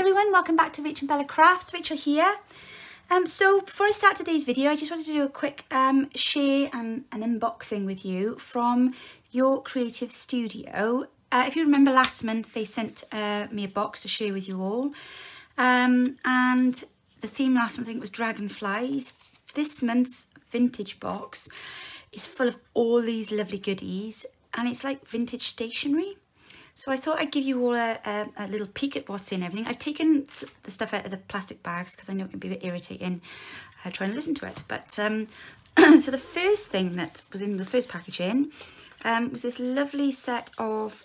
everyone, welcome back to Rachel and Bella Crafts. Rachel here. So before I start today's video, I just wanted to do a quick share and an unboxing with you from Your Creative Studio. If you remember last month, they sent me a box to share with you all. And the theme last month, I think, was dragonflies. This month's vintage box is full of all these lovely goodies, and it's like vintage stationery. So I thought I'd give you all a little peek at what's in everything. I've taken the stuff out of the plastic bags because I know it can be a bit irritating trying to listen to it. But so the first thing that was in the first packaging was this lovely set of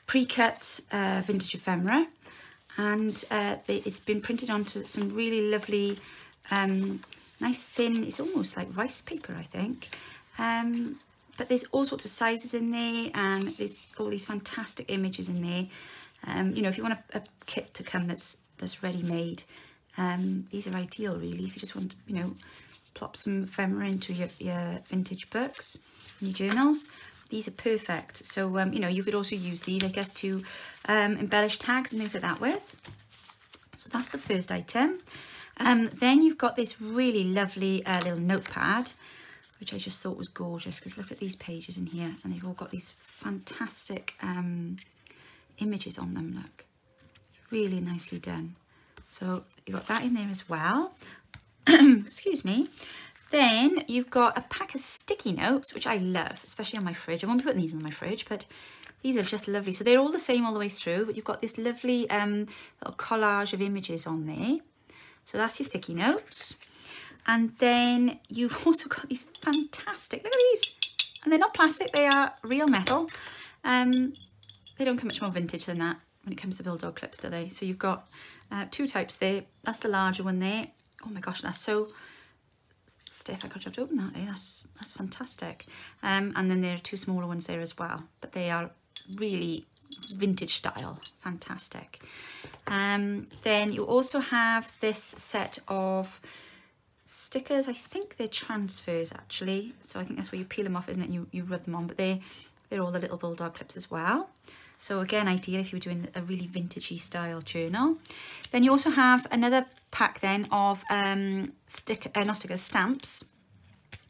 pre-cut vintage ephemera. And it's been printed onto some really lovely, nice thin, it's almost like rice paper, I think. But there's all sorts of sizes in there, and there's all these fantastic images in there. You know, if you want a kit to come that's ready-made, these are ideal, really, if you just want to, you know, plop some ephemera into your vintage books and your journals. These are perfect. So, you know, you could also use these, I guess, to embellish tags and things like that with. So that's the first item. Then you've got this really lovely little notepad, which I just thought was gorgeous, because look at these pages in here, and they've all got these fantastic images on them. Look, really nicely done. So you've got that in there as well. Excuse me. Then you've got a pack of sticky notes, which I love, especially on my fridge. I won't be putting these on my fridge, but these are just lovely. So they're all the same all the way through, but you've got this lovely little collage of images on there. So that's your sticky notes. And then you've also got these fantastic, look at these. And they're not plastic, they are real metal. They don't come much more vintage than that when it comes to bulldog clips, do they? So you've got two types there. That's the larger one there. Oh my gosh, that's so stiff. I got you to open that there. That's fantastic. And then there are two smaller ones there as well, but they are really vintage style. Fantastic. Then you also have this set of stickers. I think they're transfers, actually. So I think that's where you peel them off, isn't it? You rub them on, but they're all the little bulldog clips as well. So again, ideal if you were doing a really vintagey style journal. Then you also have another pack then of stamps,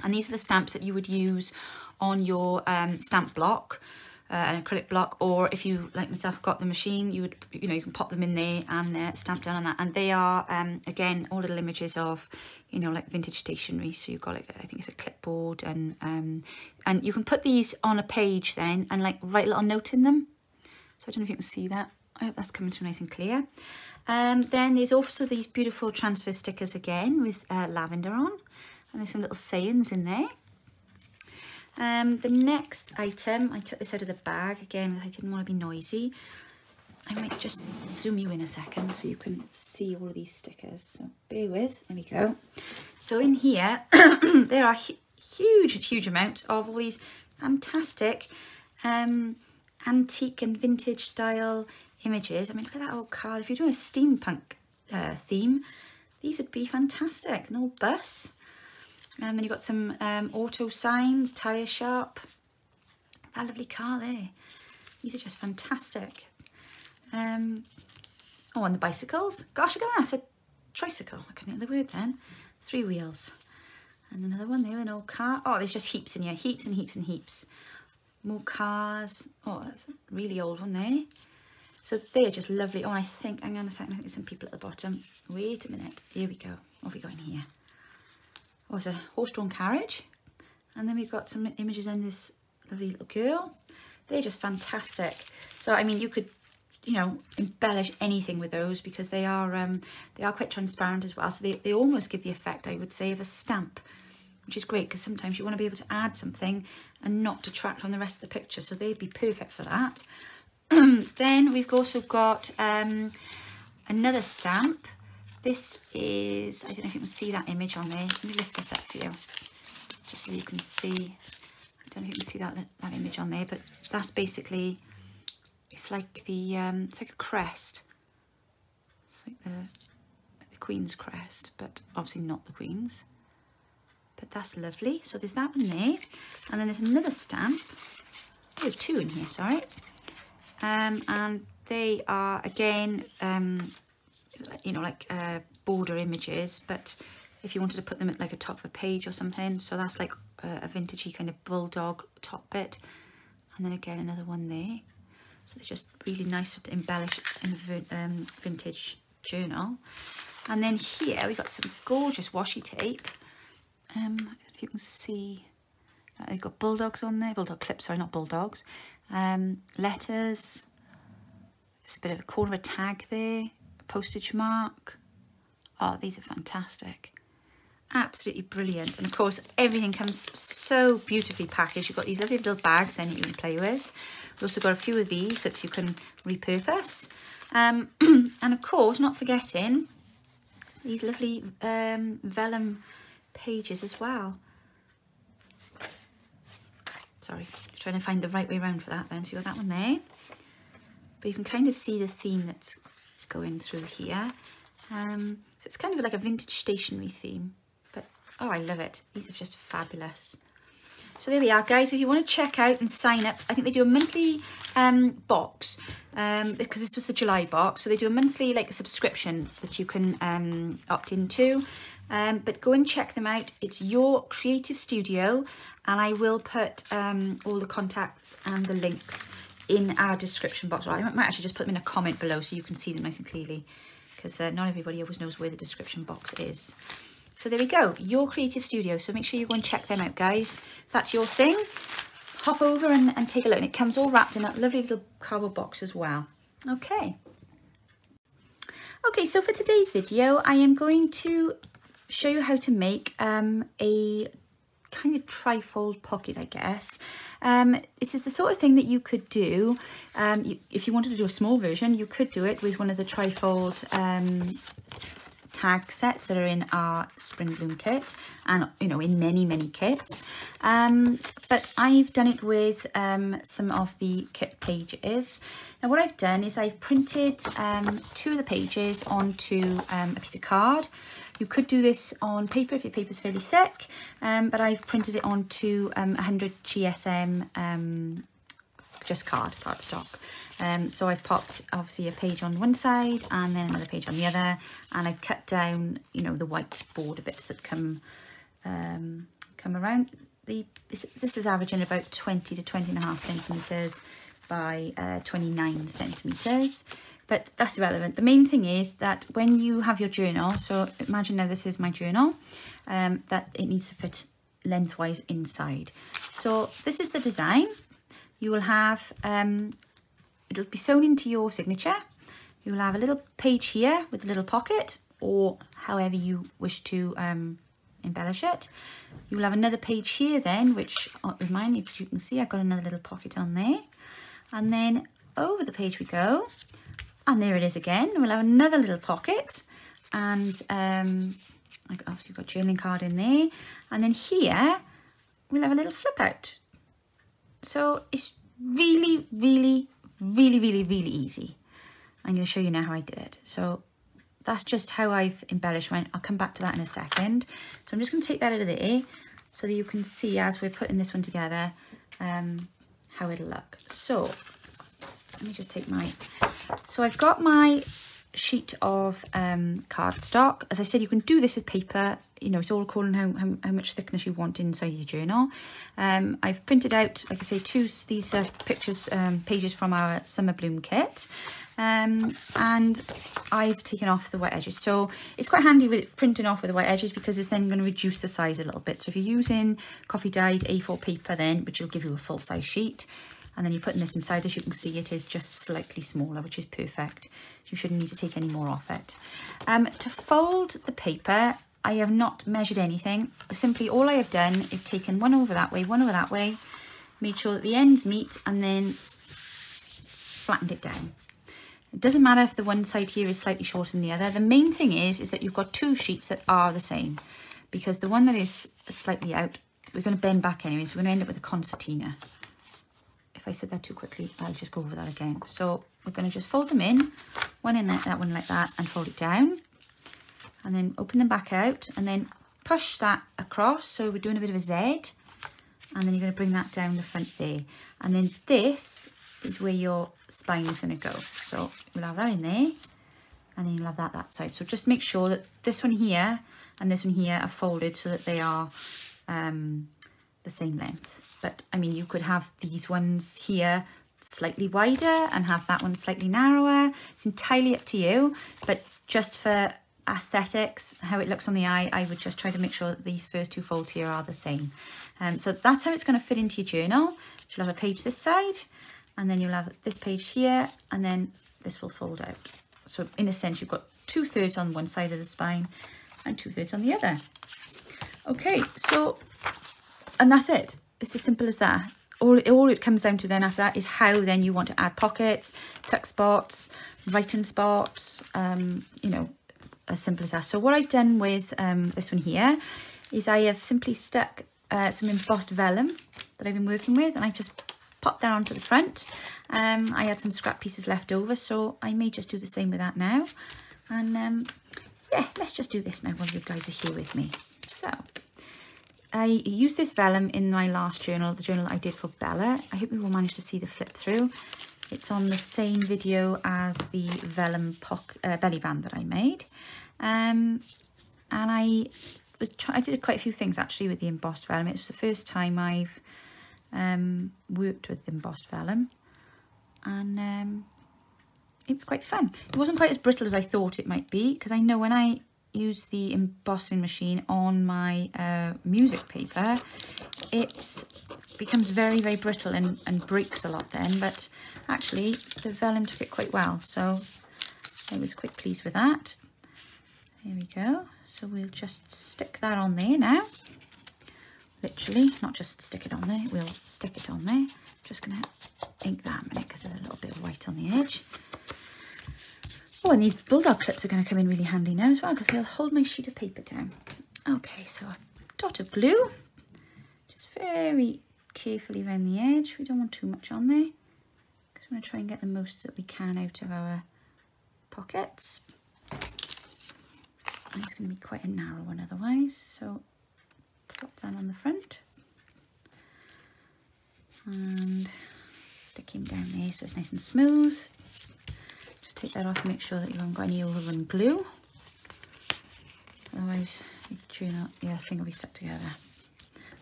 and these are the stamps that you would use on your stamp block, an acrylic block, or if you, like myself, got the machine, you can pop them in there and stamp down on that. And they are again all little images of, you know, like vintage stationery. So you've got, like, I think it's a clipboard, and you can put these on a page then and like write a little note in them. So I don't know if you can see that. I hope that's coming through nice and clear. Then there's also these beautiful transfer stickers again with lavender on, and there's some little sayings in there. The next item, I took this out of the bag again, I didn't want to be noisy. I might just zoom you in a second so you can see all of these stickers. So bear with, there we go. So in here, there are huge amounts of all these fantastic antique and vintage style images. I mean, look at that old card. If you're doing a steampunk theme, these would be fantastic. An old bus. And then you've got some auto signs, tyre shop. That lovely car there. These are just fantastic. Oh, and the bicycles. Gosh, look at that. It's a tricycle. I couldn't get the word then. 3 wheels. And another one there, an old car. Oh, there's just heaps in here. Heaps and heaps and heaps. More cars. Oh, that's a really old one there. So they're just lovely. Oh, I think, hang on a second, I think there's some people at the bottom. Wait a minute. Here we go. What have we got in here? Oh, it's a horse-drawn carriage. And then we've got some images in this lovely little girl. They're just fantastic. So, I mean, you could, you know, embellish anything with those, because they are quite transparent as well. So they almost give the effect, I would say, of a stamp, which is great, because sometimes you want to be able to add something and not detract from the rest of the picture. So they'd be perfect for that. Then we've also got another stamp. This is, I don't know if you can see that image on there. Let me lift this up for you, just so you can see. I don't know if you can see that image on there, but that's basically, it's like it's like a crest. It's like the Queen's crest, but obviously not the Queen's. But that's lovely. So there's that one there, and then there's another stamp. There's two in here, sorry. And they are again, you know, like border images, but if you wanted to put them at like a top of a page or something. So that's like a vintagey kind of bulldog top bit. And then again, another one there. So they're just really nice to embellish in a vintage journal. And then here we got some gorgeous washi tape. I don't know if you can see, they've got bulldogs on there, bulldog clips, sorry, not bulldogs. Letters, there's a bit of a corner of a tag there, a postage mark. Oh, these are fantastic. Absolutely brilliant. And of course, everything comes so beautifully packaged. You've got these lovely little bags then that you can play with. We've also got a few of these that you can repurpose. And of course, not forgetting these lovely vellum pages as well. Sorry, trying to find the right way around for that then. So you've got that one there. But you can kind of see the theme that's going through here. So it's kind of like a vintage stationery theme. But, oh, I love it. These are just fabulous. So there we are, guys. If you want to check out and sign up, I think they do a monthly box because this was the July box. So they do a monthly like subscription that you can opt into. But go and check them out. It's Your Creative Studio, and I will put all the contacts and the links in our description box. I might actually just put them in a comment below so you can see them nice and clearly, because not everybody always knows where the description box is. So there we go, Your Creative Studio. So make sure you go and check them out, guys. If that's your thing, hop over and take a look. And it comes all wrapped in that lovely little cardboard box as well. Okay. Okay, so for today's video, I am going to show you how to make a kind of trifold pocket, I guess. This is the sort of thing that you could do if you wanted to do a small version. You could do it with one of the trifold tag sets that are in our Spring Bloom kit, and you know, in many kits, but I've done it with some of the kit pages. Now what I've done is I've printed 2 of the pages onto a piece of card. You could do this on paper if your paper's fairly thick, but I've printed it onto 100 GSM just cardstock. So I've popped obviously a page on one side and then another page on the other, and I've cut down, you know, the white border bits that come around. This is averaging about 20 to 20.5 centimetres by 29 centimetres. But that's irrelevant. The main thing is that when you have your journal, so imagine now this is my journal, that it needs to fit lengthwise inside. So this is the design. You will have, it'll be sewn into your signature. You'll have a little page here with a little pocket, or however you wish to embellish it. You'll have another page here then, which with mine, as you can see, I've got another little pocket on there. And then over the page we go. And there it is again. We'll have another little pocket, and obviously we've got journaling card in there. And then here we'll have a little flip out. So it's really easy. I'm going to show you now how I did it. So that's just how I've embellished mine. I'll come back to that in a second. So I'm just going to take that out of there so that you can see as we're putting this one together how it'll look. So let me just take so I've got my sheet of cardstock. As I said, you can do this with paper. You know, it's all according how much thickness you want inside your journal. I've printed out, like I say, these pages from our Summer Bloom kit. And I've taken off the white edges. So it's quite handy with printing off with the white edges, because it's then going to reduce the size a little bit. So if you're using coffee dyed A4 paper then, which will give you a full size sheet, and then you're putting this inside, as you can see, it is just slightly smaller, which is perfect. You shouldn't need to take any more off it. To fold the paper, I have not measured anything. Simply all I have done is taken one over that way, made sure that the ends meet, and then flattened it down. It doesn't matter if the one side here is slightly shorter than the other. The main thing is that you've got 2 sheets that are the same, because the one that is slightly out, we're going to bend back anyway, so we're going to end up with a concertina. If I said that too quickly, I'll just go over that again. So we're going to just fold them in, one in that one like that, and fold it down, and then open them back out, and then push that across. So we're doing a bit of a Z, and then you're going to bring that down the front there, and then this is where your spine is going to go. So we'll have that in there, and then you'll have that side. So just make sure that this one here and this one here are folded so that they are the same length. But I mean, you could have these ones here slightly wider and have that one slightly narrower. It's entirely up to you, but just for aesthetics, how it looks on the eye, I would just try to make sure that these first two folds here are the same. So that's how it's going to fit into your journal. You'll have a page this side, and then you'll have this page here, and then this will fold out. So in a sense, you've got 2/3 on one side of the spine and 2/3 on the other. Okay, so, and that's it. It's as simple as that. All it comes down to then after that is how then you want to add pockets, tuck spots, writing spots, you know, as simple as that. So what I've done with this one here is I have simply stuck some embossed vellum that I've been working with, and I've just popped that onto the front. I had some scrap pieces left over, so I may just do the same with that now. And yeah, let's just do this now while you guys are here with me. So I used this vellum in my last journal, the journal I did for Bella. I hope you will manage to see the flip through. It's on the same video as the vellum belly band that I made. And I did quite a few things actually with the embossed vellum. It was the first time I've worked with embossed vellum, and it was quite fun. It wasn't quite as brittle as I thought it might be, because I know when I use the embossing machine on my music paper, it becomes very, very brittle and breaks a lot then, but actually the vellum took it quite well, so I was quite pleased with that. There we go. So we'll just stick that on there now. Literally, not just stick it on there, we'll stick it on there. Just gonna ink that a minute because there's a little bit of white on the edge. Oh, and these bulldog clips are going to come in really handy now as well, because they'll hold my sheet of paper down. Okay, so a dot of glue, just very carefully around the edge. We don't want too much on there, because we want to try and get the most that we can out of our pockets. And it's going to be quite a narrow one otherwise, so plop that on the front. And stick him down there so it's nice and smooth. Take that off and make sure that you haven't got any overrun glue, otherwise your thing will be stuck together.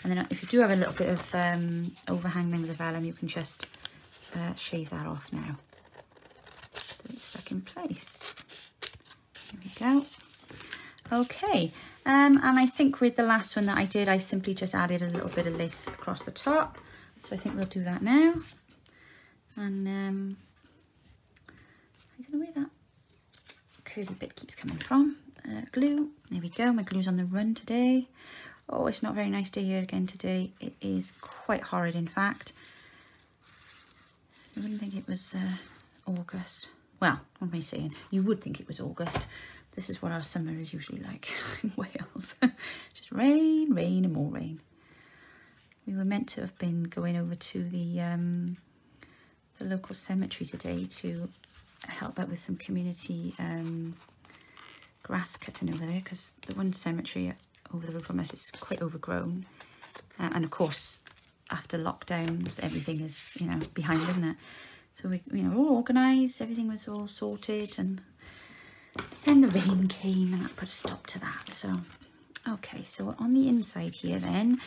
And then if you do have a little bit of overhang with the vellum, you can just shave that off now so it's stuck in place. There we go. Okay, and I think with the last one that I did, I simply just added a little bit of lace across the top, so I think we'll do that now. And I don't know where that curly bit keeps coming from. Glue, there we go. My glue's on the run today. Oh, it's not a very nice day here again today. It is quite horrid, in fact. I wouldn't think it was August. Well, what am I saying? You would think it was August. This is what our summer is usually like in Wales. Just rain, rain and more rain. We were meant to have been going over to the local cemetery today to help out with some community grass cutting over there, because the one cemetery over the road from us is quite overgrown, and of course after lockdowns everything is, you know, behind, isn't it? So we, you know, all organised, everything was all sorted, and then the rain came and that put a stop to that. So okay, so on the inside here then,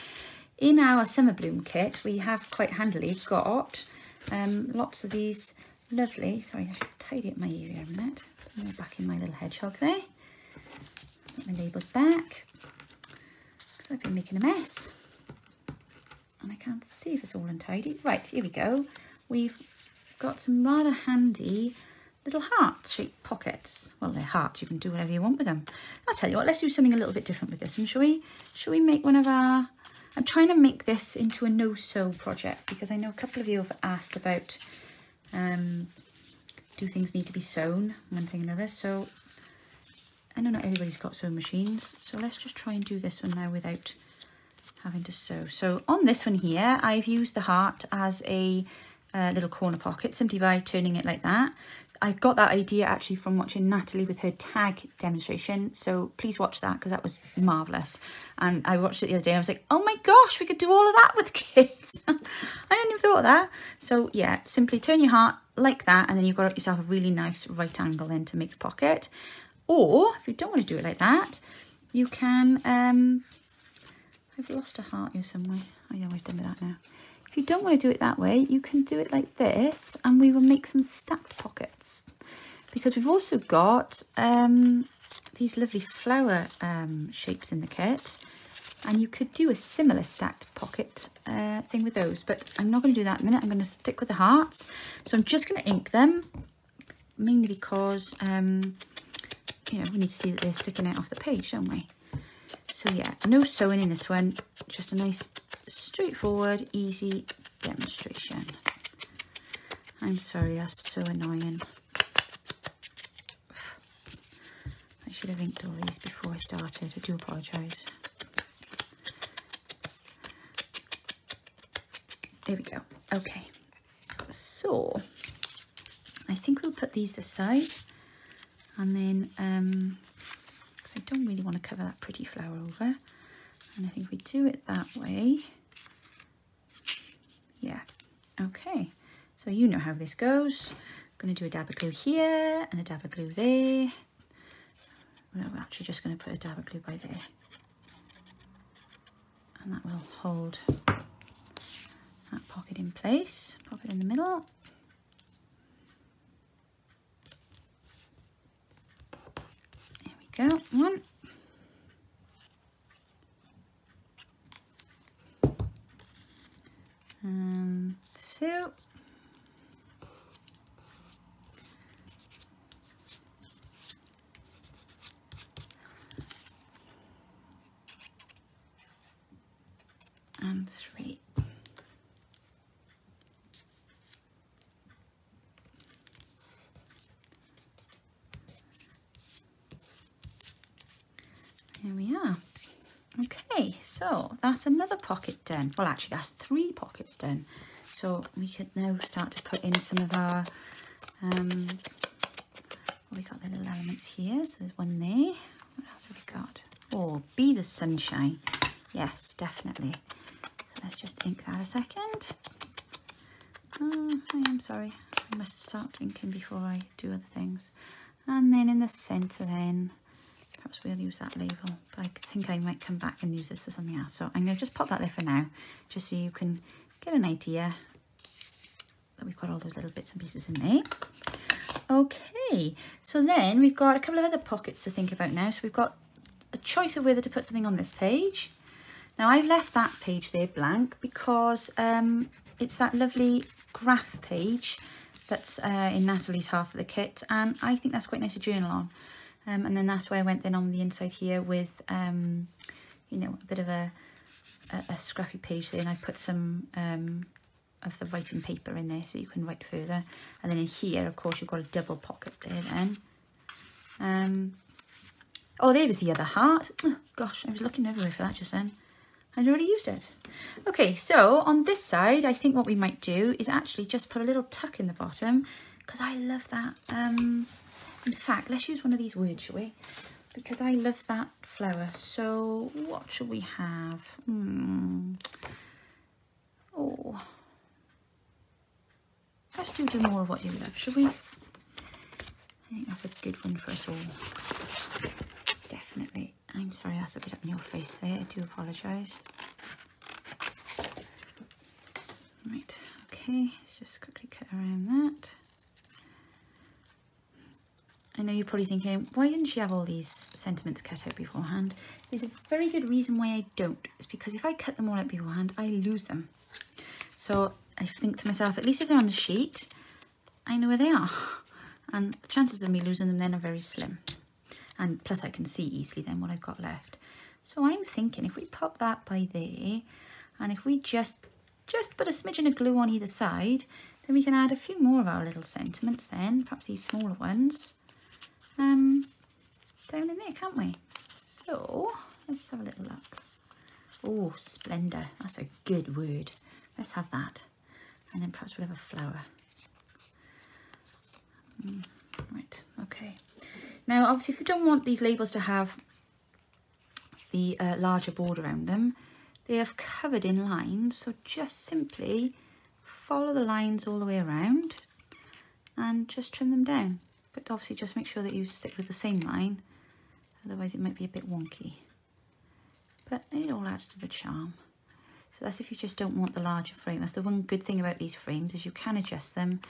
in our summer bloom kit, we have quite handily got lots of these lovely, sorry, I should tidy up my area a minute. Put them back in my little hedgehog there. Put my labels back, because I've been making a mess. And I can't see if it's all untidy. Right, here we go. We've got some rather handy little heart-shaped pockets. Well, they're hearts, you can do whatever you want with them. I'll tell you what, let's do something a little bit different with this one, shall we? Shall we make one of our... I'm trying to make this into a no-sew project, because I know a couple of you have asked about do things need to be sewn, one thing or another. So I know not everybody's got sewing machines, so let's just try and do this one now without having to sew. So on this one here, I've used the heart as a little corner pocket simply by turning it like that. I got that idea actually from watching Natalie with her tag demonstration, so please watch that because that was marvellous. And I watched it the other day and I was like, oh my gosh, we could do all of that with kids. I hadn't even thought got that. So yeah, simply turn your heart like that, and then you've got yourself a really nice right angle then to make the pocket. Or if you don't want to do it like that, you can, I've lost a heart here somewhere. I know I've done with that now. If you don't want to do it that way, you can do it like this, and we will make some stacked pockets. Because we've also got these lovely flower shapes in the kit, and you could do a similar stacked pocket thing with those, but I'm not going to do that in a minute. I'm going to stick with the hearts. So I'm just going to ink them, mainly because you know, we need to see that they're sticking out off the page, don't we? So yeah, no sewing in this one, just a nice straightforward easy demonstration. I'm sorry, that's so annoying. I should have inked all these before I started. I do apologise. There we go. Okay, so I think we'll put these this side, and then because I don't really want to cover that pretty flower over, and I think we do it that way. Yeah, okay, so you know how this goes. I'm going to do a dab of glue here and a dab of glue there. Well, we're actually just going to put a dab of glue by there, and that will hold that pocket in place. Pop it in the middle. There we go, one. And two. And three. Here we are. Okay, so that's another pocket done. Well, actually, that's 3 pockets done. So we could now start to put in some of our, well, we got the little elements here. So there's one there. What else have we got? Oh, be the sunshine. Yes, definitely. So let's just ink that a second. Oh, I am sorry. I must start inking before I do other things. And then in the centre then, perhaps we'll use that label, but I think I might come back and use this for something else. So I'm going to just pop that there for now, just so you can get an idea that we've got all those little bits and pieces in there. Okay, so then we've got a couple of other pockets to think about now. So we've got a choice of whether to put something on this page. Now I've left that page there blank because it's that lovely graph page that's in Natalie's half of the kit, and I think that's quite nice to journal on. And then that's why I went then on the inside here with, you know, a bit of a scruffy page there, and I put some of the writing paper in there so you can write further. And then in here, of course, you've got a double pocket there then. Oh, there was the other heart. Oh, gosh, I was looking everywhere for that just then. I'd already used it. Okay, so on this side, I think what we might do is actually just put a little tuck in the bottom, because I love that. In fact, let's use one of these words, shall we? Because I love that flower. So what should we have? Oh, let's do more of what you love, shall we? I think that's a good one for us all. Definitely. I'm sorry, that's a bit up in your face there. I do apologise. Right, okay, let's just quickly cut around that. I know you're probably thinking, why didn't she have all these sentiments cut out beforehand? There's a very good reason why I don't. It's because if I cut them all out beforehand, I lose them. So I think to myself, at least if they're on the sheet, I know where they are. And the chances of me losing them then are very slim. And plus I can see easily then what I've got left. So I'm thinking if we pop that by there, and if we just put a smidgen of glue on either side, then we can add a few more of our little sentiments then, perhaps these smaller ones. Down in there, can't we? So let's have a little look. Oh, splendour, that's a good word. Let's have that. And then perhaps we'll have a flower. Right, okay. Now obviously if you don't want these labels to have the larger border around them, they are covered in lines, so just simply follow the lines all the way around and just trim them down. But obviously just make sure that you stick with the same line, otherwise it might be a bit wonky. But it all adds to the charm. So that's if you just don't want the larger frame. That's the one good thing about these frames, is you can adjust them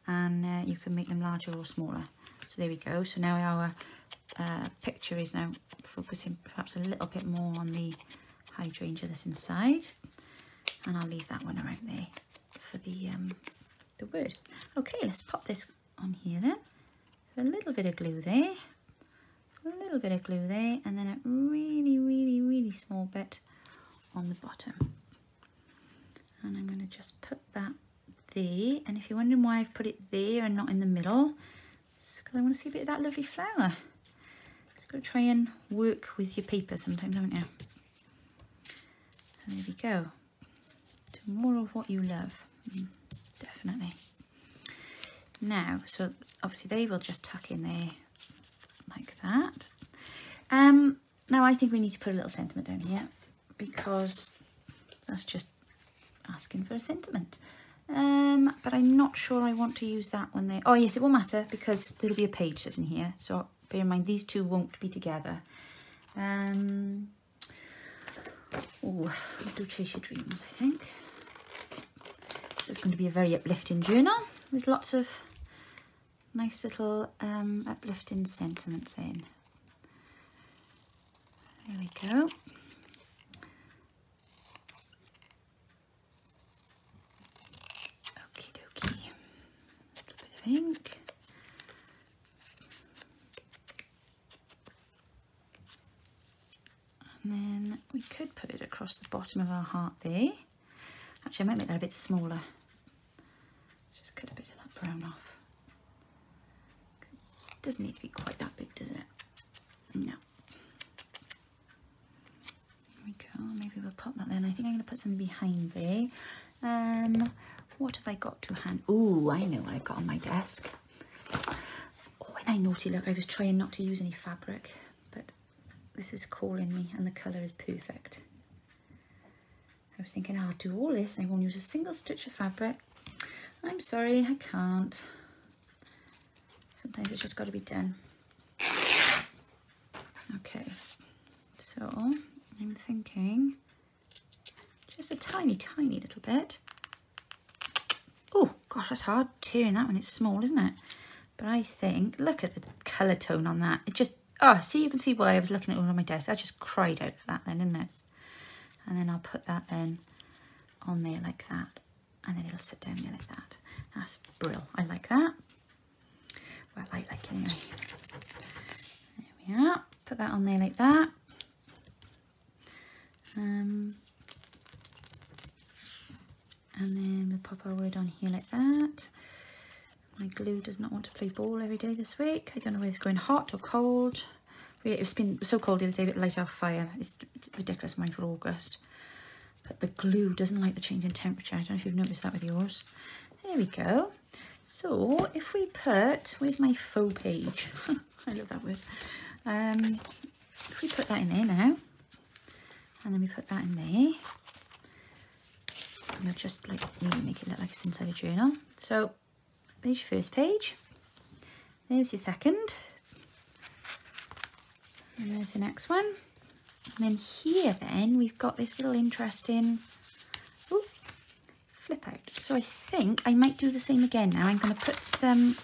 and you can make them larger or smaller. So there we go. So now our picture is now focusing perhaps a little bit more on the hydrangea that's inside. And I'll leave that one around there for the word. Okay, let's pop this on here then. So a little bit of glue there, a little bit of glue there, and then a really, really, really small bit on the bottom. And I'm going to just put that there. And if you're wondering why I've put it there and not in the middle, it's because I want to see a bit of that lovely flower. Just got to try and work with your paper sometimes, haven't you? So there we go. Do more of what you love. Definitely. Now, so obviously they will just tuck in there like that. Now I think we need to put a little sentiment down here, because that's just asking for a sentiment. But I'm not sure I want to use that one there. Oh yes, it will matter, because there'll be a page sitting here. So bear in mind, these two won't be together. Oh, we'll do Chase Your Dreams, I think. This is going to be a very uplifting journal with lots of nice little uplifting sentiments in. There we go. Okie dokie. A little bit of ink. And then we could put it across the bottom of our heart there. Actually, I might make that a bit smaller. Just cut a bit of that brown off. It doesn't need to be quite that big, does it? No. There we go. Maybe we'll pop that then. I think I'm going to put some behind there. What have I got to hand? Oh, I know what I've got on my desk. Oh, and I naughty look. I was trying not to use any fabric, but this is calling me, and the colour is perfect. I was thinking, I'll do all this, I won't use a single stitch of fabric. I'm sorry, I can't. Sometimes it's just got to be done. Okay, so I'm thinking just a tiny, tiny little bit. Oh gosh, that's hard tearing that when it's small, isn't it? But I think, look at the colour tone on that. It just, oh, see, you can see why I was looking at it all on my desk. I just cried out for that then, didn't it? And then I'll put that then on there like that. And then it'll sit down there like that. That's brill. I like that. Well, I like it anyway. There we are. Put that on there like that. And then we'll pop our word on here like that. My glue does not want to play ball every day this week. I don't know whether it's going hot or cold. It's been so cold the other day, but light our fire. It's ridiculous, mine for August. But the glue doesn't like the change in temperature. I don't know if you've noticed that with yours. There we go. So if we put, where's my faux page? I love that word. If we put that in there now, and then we put that in there, and we'll just like really make it look like it's inside a journal. So there's your first page. There's your second. And there's the next one. And then here then we've got this little interesting flip out. So I think I might do the same again now. I'm going to put some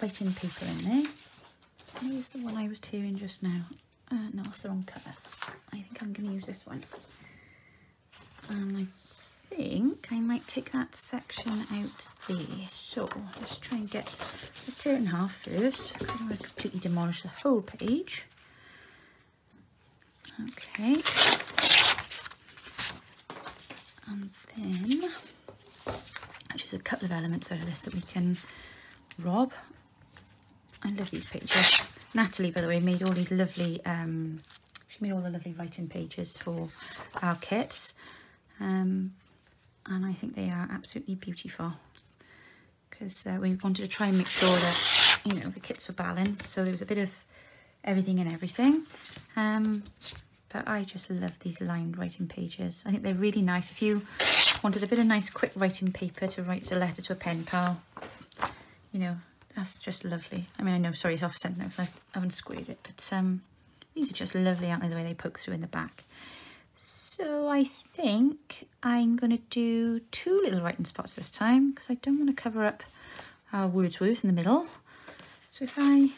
writing paper in there. Here's the one I was tearing just now. No, it's the wrong colour. I think I'm going to use this one. And I think I might take that section out there. So let's try and let's tear it in half first. I don't want to completely demolish the whole page. Okay. And then, actually there's a couple of elements out of this that we can rob. I love these pages. Natalie, by the way, made all these lovely, she made all the lovely writing pages for our kits. And I think they are absolutely beautiful, because we wanted to try and make sure that, you know, the kits were balanced, so there was a bit of everything and everything. But but I just love these lined writing pages. I think they're really nice. If you wanted a bit of nice quick writing paper to write a letter to a pen pal, you know, that's just lovely. I mean, I know, sorry, it's off centre now because I haven't squared it, but these are just lovely, aren't they, the way they poke through in the back. So I think I'm going to do 2 little writing spots this time because I don't want to cover up our Wordsworth in the middle. So if I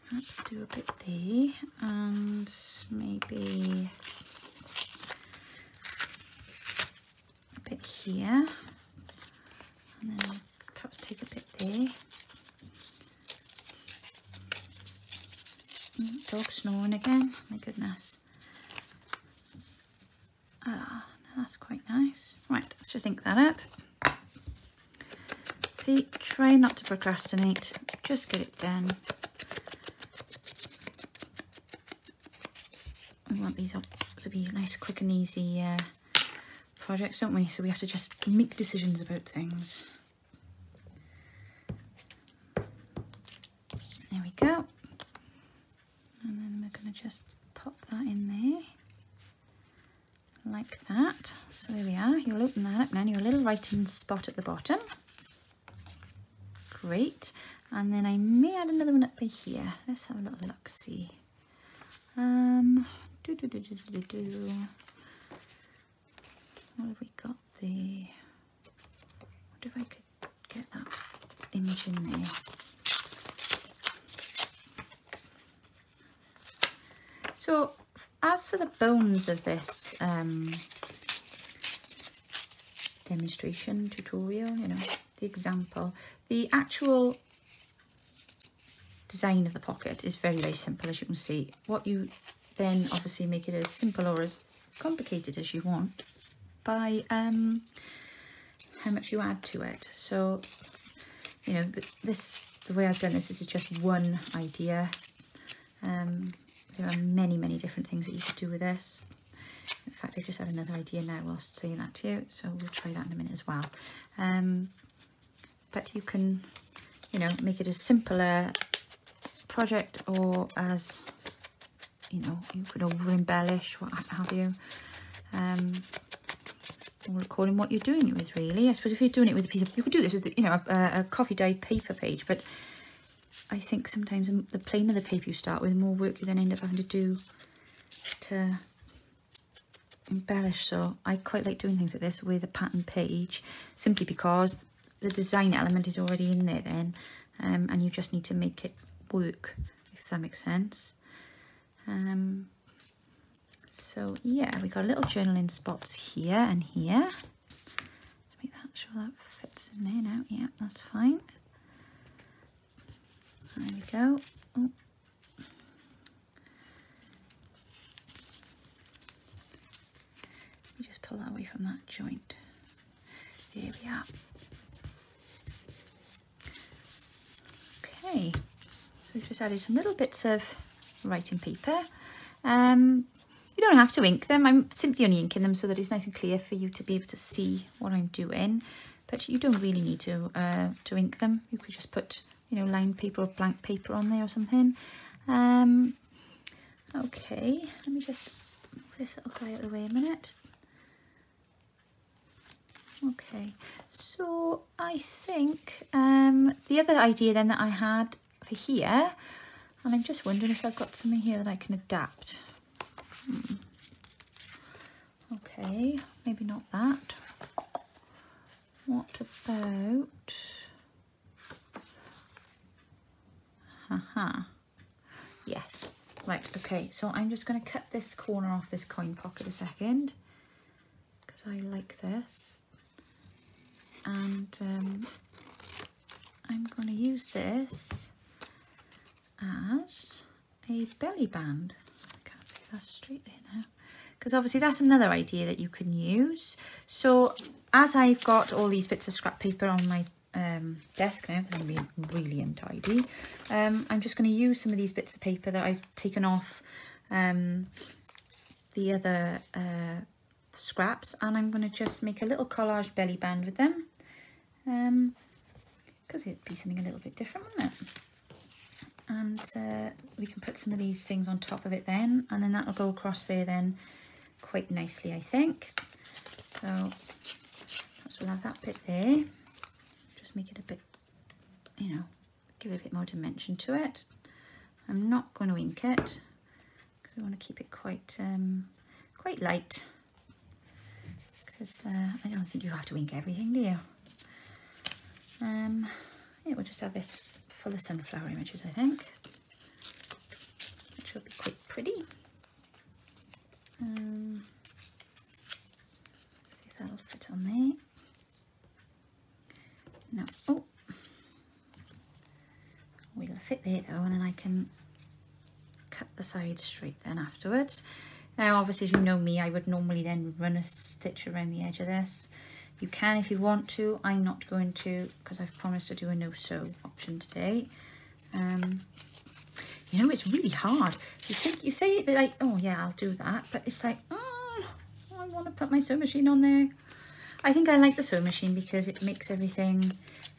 perhaps do a bit there and maybe a bit here, and then perhaps take a bit there. Dog snoring again, my goodness. Ah, that's quite nice. Right, let's just ink that up. See, try not to procrastinate, just get it done. We want these to be nice, quick and easy projects, don't we? So we have to just make decisions about things. There we go. And then we're going to just pop that in there, like that. So there we are. You'll open that up now, and your little writing spot at the bottom. Great. And then I may add another one up by here. Let's have a little look, see. What have we got there? What if I could get that image in there? So as for the bones of this demonstration tutorial, you know, the example, the actual design of the pocket is very, very simple, as you can see. What you then obviously make it as simple or as complicated as you want by how much you add to it. So, you know, the way I've done this is just one idea. There are many, many different things that you could do with this. In fact, I just had another idea now whilst saying that to you, so we'll try that in a minute as well. But you can, you know, make it as simple a project or as, you know, you could over embellish, what have you. All according what you're doing it with, really. I suppose if you're doing it with a piece of, you could do this with, you know, a coffee dyed paper page, but I think sometimes the plainer the paper you start with, the more work you then end up having to do to embellish. So I quite like doing things like this with a pattern page, simply because the design element is already in there then, and you just need to make it work, if that makes sense. So yeah, we got little journaling spots here and here. Make that sure that fits in there now. Yeah, that's fine. There we go. Oh. Let me just pull that away from that joint. There we are. Okay, so we've just added some little bits of writing paper. You don't have to ink them. I'm simply only inking them so that it's nice and clear for you to be able to see what I'm doing. But you don't really need to ink them. You could just put, you know, lined paper or blank paper on there or something. Okay, let me just move this little guy out of the way a minute. Okay, so I think the other idea then that I had for here, and I'm just wondering if I've got something here that I can adapt. Okay, maybe not that. What about... Yes, right, okay, so I'm just going to cut this corner off this coin pocket a second, because I like this. And I'm going to use this as a belly band. I can't see that straight there now, because obviously that's another idea that you can use. So as I've got all these bits of scrap paper on my desk now, because I'm being really untidy, I'm just going to use some of these bits of paper that I've taken off the other scraps, and I'm going to just make a little collage belly band with them, because it'd be something a little bit different, wouldn't it? and we can put some of these things on top of it then, and then that'll go across there then quite nicely, I think. So we'll have that bit there, just make it a bit, you know, give it a bit more dimension to it. I'm not going to ink it because I want to keep it quite quite light, because I don't think you have to ink everything, do you? Yeah, we'll just have this full of sunflower images, I think, which will be quite pretty. Let's see if that'll fit on there. No, oh, it'll fit there though, and then I can cut the sides straight then afterwards. Now obviously, as you know me, I would normally then run a stitch around the edge of this. You can if you want to. I'm not going to, because I've promised to do a no sew option today. You know, it's really hard. You think, you say like, oh yeah, I'll do that, but it's like, I want to put my sewing machine on there. I think I like the sewing machine because it makes everything,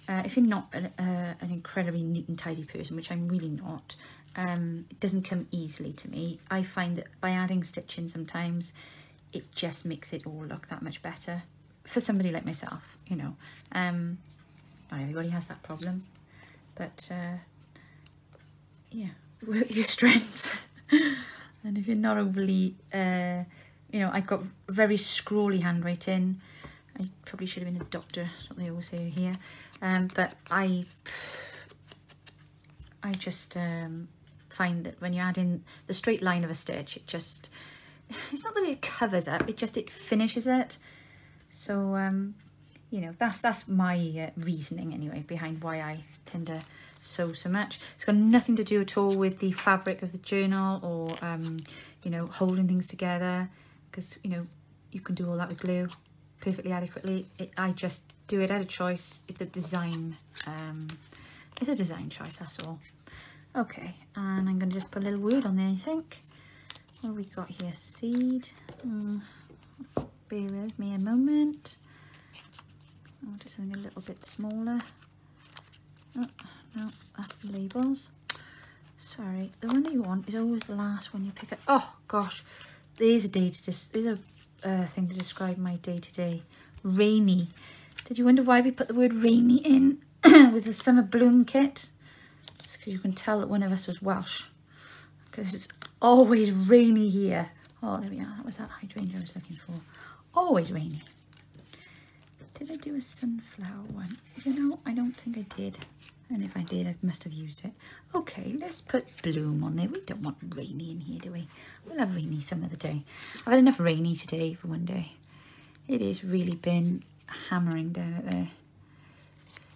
if you're not an incredibly neat and tidy person, which I'm really not, it doesn't come easily to me. I find that by adding stitching sometimes, it just makes it all look that much better. For somebody like myself, you know, not everybody has that problem, but yeah, work your strengths. And if you're not overly, you know, I've got very scrawly handwriting. I probably should have been a doctor, that's what they always say here. But I just find that when you add in the straight line of a stitch, it just, it's not that it covers up, it finishes it. So, you know, that's my reasoning anyway behind why I tend to sew so much. It's got nothing to do at all with the fabric of the journal or, you know, holding things together, because, you know, you can do all that with glue perfectly adequately. I just do it out of choice. It's a design, choice, that's all. Okay, and I'm going to just put a little word on there, I think. What have we got here? Seed. Bear with me a moment. I'll do something a little bit smaller. Oh, no, that's the labels. Sorry, the one that you want is always the last one you pick up. Oh gosh, there's a thing to describe my day-to-day. Rainy. Did you wonder why we put the word rainy in with the summer bloom kit? It's because you can tell that one of us was Welsh, because it's always rainy here. Oh, there we are. That was that hydrangea I was looking for. Always rainy. Did I do a sunflower one? You know, I don't think I did. And if I did, I must have used it. Okay, let's put bloom on there. We don't want rainy in here, do we? We'll have rainy some of the day. I've had enough rainy today for one day. It has really been hammering down out there.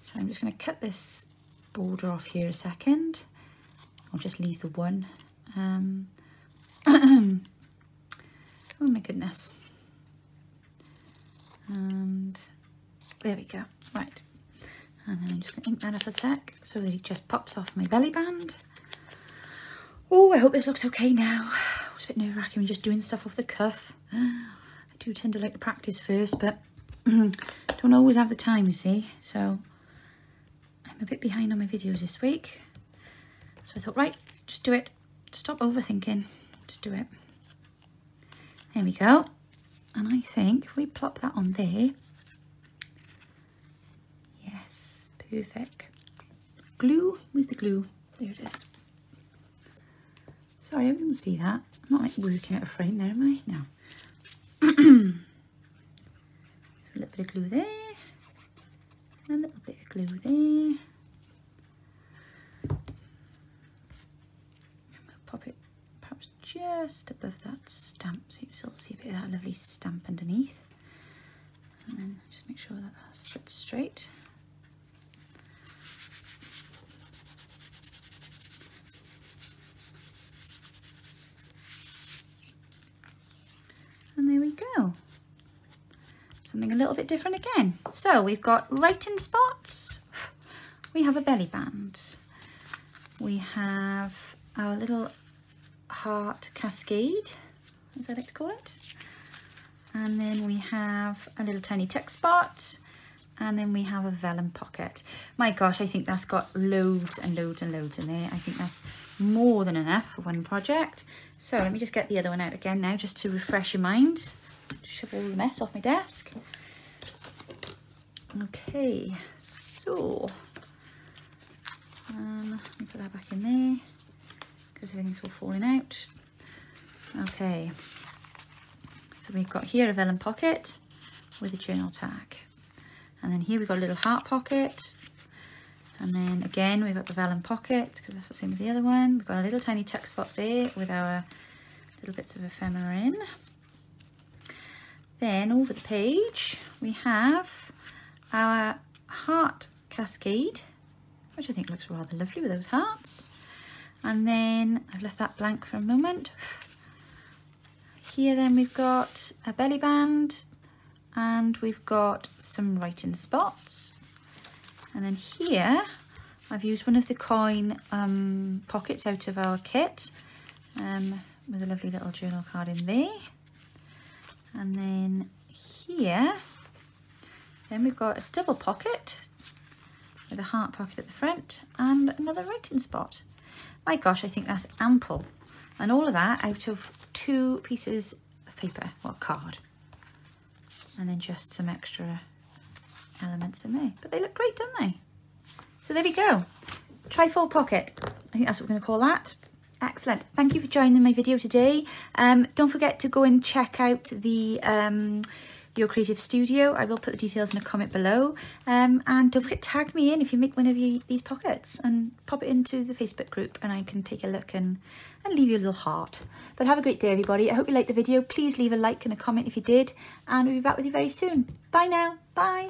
So I'm just going to cut this border off here a second. I'll just leave the one. Oh my goodness. And there we go. Right. And then I'm just going to ink that up a sec so that it just pops off my belly band. Oh, I hope this looks okay now. It was a bit nerve-wracking when just doing stuff off the cuff. I do tend to like to practice first, but don't always have the time, you see. So I'm a bit behind on my videos this week. So I thought, right, just do it. Stop overthinking. Just do it. There we go. And I think if we plop that on there, yes, perfect. Glue, where's the glue? There it is. Sorry, I didn't see that. I'm not like working out a frame there, am I? No. So a little bit of glue there, and a little bit of glue there. And we'll pop it perhaps just above that stamp, so you can still see a bit of that lovely stamp underneath. And then just make sure that that sits straight. And there we go. Something a little bit different again. So we've got writing spots. We have a belly band. We have our little heart cascade, as I like to call it. And then we have a little tiny tuck spot. And then we have a vellum pocket. My gosh, I think that's got loads and loads and loads in there. I think that's more than enough for one project. So let me just get the other one out again now, just to refresh your mind. Shove all the mess off my desk. Okay, so let me put that back in there because everything's all falling out. Okay, so we've got here a vellum pocket with a journal tag. And then here we've got a little heart pocket. And then again, we've got the vellum pocket because that's the same as the other one. We've got a little tiny tuck spot there with our little bits of ephemera in. Then over the page, we have our heart cascade, which I think looks rather lovely with those hearts. And then I've left that blank for a moment. Here then we've got a belly band, and we've got some writing spots. And then here I've used one of the coin pockets out of our kit with a lovely little journal card in there. And then here then we've got a double pocket with a heart pocket at the front and another writing spot. My gosh, I think that's ample. And all of that out of 2 pieces of paper, or card. And then just some extra elements in there. But they look great, don't they? So there we go. Trifold pocket. I think that's what we're going to call that. Excellent. Thank you for joining my video today. Don't forget to go and check out the Your Creative Studio. I will put the details in a comment below. And don't forget to tag me in if you make one of these pockets and pop it into the Facebook group and I can take a look and leave you a little heart. But have a great day, everybody. I hope you liked the video. Please leave a like and a comment if you did. And we'll be back with you very soon. Bye now. Bye.